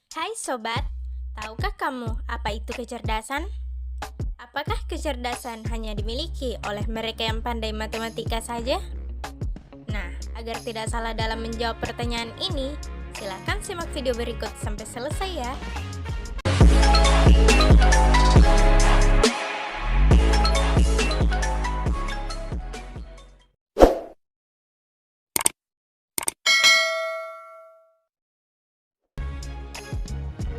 Hai sobat, tahukah kamu apa itu kecerdasan? Apakah kecerdasan hanya dimiliki oleh mereka yang pandai matematika saja? Nah, agar tidak salah dalam menjawab pertanyaan ini, silakan simak video berikut sampai selesai ya.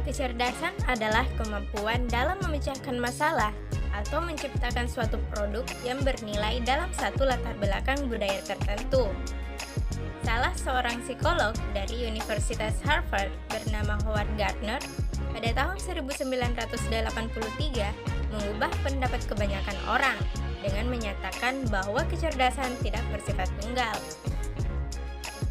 Kecerdasan adalah kemampuan dalam memecahkan masalah atau menciptakan suatu produk yang bernilai dalam satu latar belakang budaya tertentu. Salah seorang psikolog dari Universitas Harvard bernama Howard Gardner pada tahun 1983 mengubah pendapat kebanyakan orang dengan menyatakan bahwa kecerdasan tidak bersifat tunggal.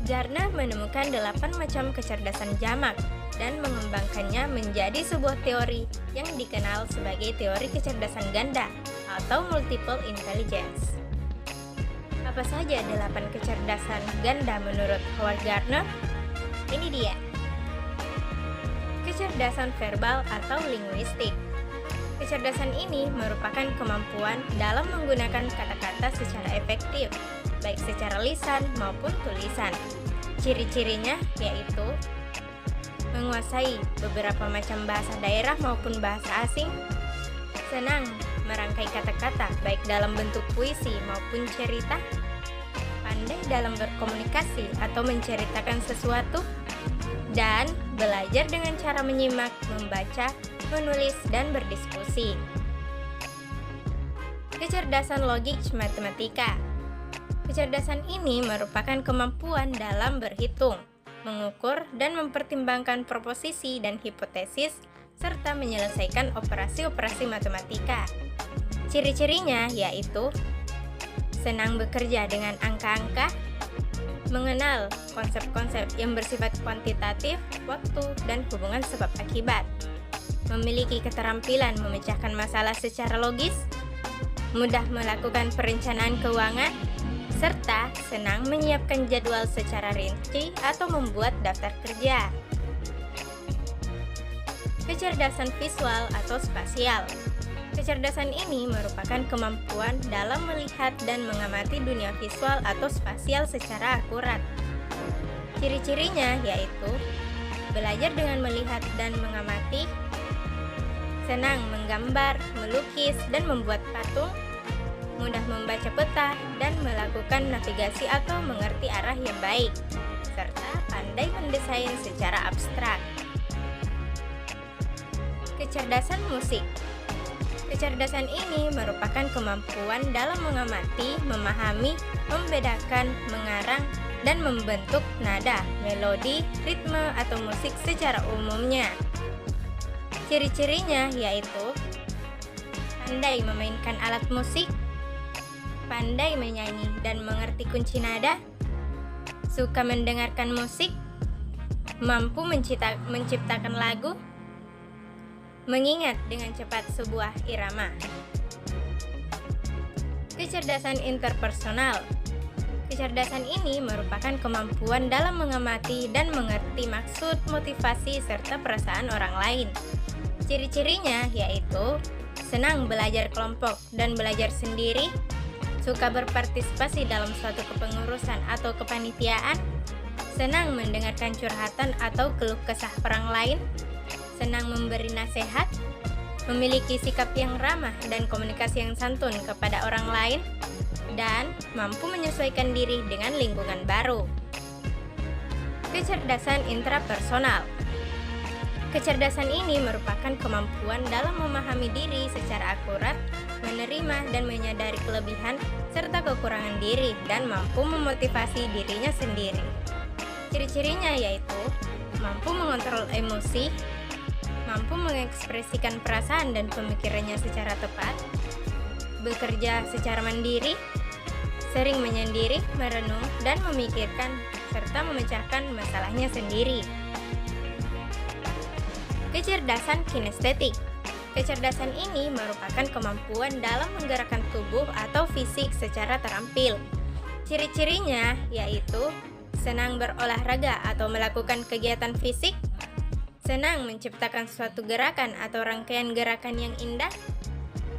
Gardner menemukan 8 macam kecerdasan jamak dan mengembangkannya menjadi sebuah teori yang dikenal sebagai teori kecerdasan ganda atau multiple intelligence. Apa saja 8 kecerdasan ganda menurut Howard Gardner? Ini dia. Kecerdasan verbal atau linguistik. Kecerdasan ini merupakan kemampuan dalam menggunakan kata-kata secara efektif, baik secara lisan maupun tulisan. Ciri-cirinya yaitu menguasai beberapa macam bahasa daerah maupun bahasa asing, senang merangkai kata-kata baik dalam bentuk puisi maupun cerita, pandai dalam berkomunikasi atau menceritakan sesuatu, dan belajar dengan cara menyimak, membaca, menulis, dan berdiskusi. Kecerdasan logik matematika. Kecerdasan ini merupakan kemampuan dalam berhitung, mengukur dan mempertimbangkan proposisi dan hipotesis, serta menyelesaikan operasi-operasi matematika. Ciri-cirinya yaitu senang bekerja dengan angka-angka, mengenal konsep-konsep yang bersifat kuantitatif, waktu, dan hubungan sebab akibat, memiliki keterampilan memecahkan masalah secara logis, mudah melakukan perencanaan keuangan, serta senang menyiapkan jadwal secara rinci atau membuat daftar kerja. Kecerdasan visual atau spasial. Kecerdasan ini merupakan kemampuan dalam melihat dan mengamati dunia visual atau spasial secara akurat. Ciri-cirinya yaitu belajar dengan melihat dan mengamati, senang menggambar, melukis, dan membuat patung, mudah membaca peta dan melakukan navigasi atau mengerti arah yang baik, serta pandai mendesain secara abstrak. Kecerdasan musik. Kecerdasan ini merupakan kemampuan dalam mengamati, memahami, membedakan, mengarang, dan membentuk nada, melodi, ritme, atau musik secara umumnya. Ciri-cirinya yaitu pandai memainkan alat musik, pandai menyanyi dan mengerti kunci nada, suka mendengarkan musik, mampu menciptakan lagu, mengingat dengan cepat sebuah irama. Kecerdasan interpersonal. Kecerdasan ini merupakan kemampuan dalam mengamati dan mengerti maksud, motivasi, serta perasaan orang lain. Ciri-cirinya yaitu senang belajar kelompok dan belajar sendiri, suka berpartisipasi dalam suatu kepengurusan atau kepanitiaan, senang mendengarkan curhatan atau keluh kesah orang lain, senang memberi nasihat, memiliki sikap yang ramah dan komunikasi yang santun kepada orang lain, dan mampu menyesuaikan diri dengan lingkungan baru. Kecerdasan intrapersonal. Kecerdasan ini merupakan kemampuan dalam memahami diri secara akurat, menerima dan menyadari kelebihan serta kekurangan diri, dan mampu memotivasi dirinya sendiri. Ciri-cirinya yaitu mampu mengontrol emosi, mampu mengekspresikan perasaan dan pemikirannya secara tepat, bekerja secara mandiri, sering menyendiri, merenung, dan memikirkan serta memecahkan masalahnya sendiri. Kecerdasan kinestetik. Kecerdasan ini merupakan kemampuan dalam menggerakkan tubuh atau fisik secara terampil. Ciri-cirinya yaitu senang berolahraga atau melakukan kegiatan fisik, senang menciptakan suatu gerakan atau rangkaian gerakan yang indah,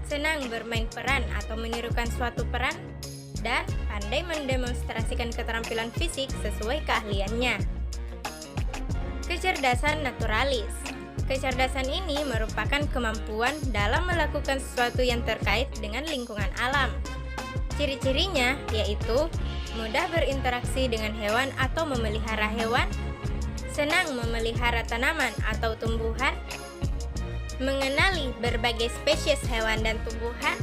senang bermain peran atau menirukan suatu peran, dan pandai mendemonstrasikan keterampilan fisik sesuai keahliannya. Kecerdasan naturalis. Kecerdasan ini merupakan kemampuan dalam melakukan sesuatu yang terkait dengan lingkungan alam. Ciri-cirinya yaitu mudah berinteraksi dengan hewan atau memelihara hewan, senang memelihara tanaman atau tumbuhan, mengenali berbagai spesies hewan dan tumbuhan,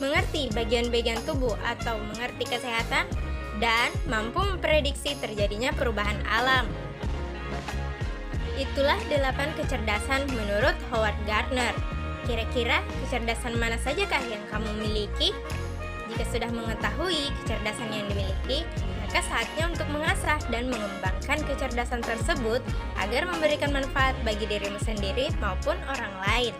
mengerti bagian-bagian tubuh atau mengerti kesehatan, dan mampu memprediksi terjadinya perubahan alam. Itulah 8 kecerdasan menurut Howard Gardner. Kira-kira kecerdasan mana sajakah yang kamu miliki? Jika sudah mengetahui kecerdasan yang dimiliki, maka saatnya untuk mengasah dan mengembangkan kecerdasan tersebut agar memberikan manfaat bagi dirimu sendiri maupun orang lain.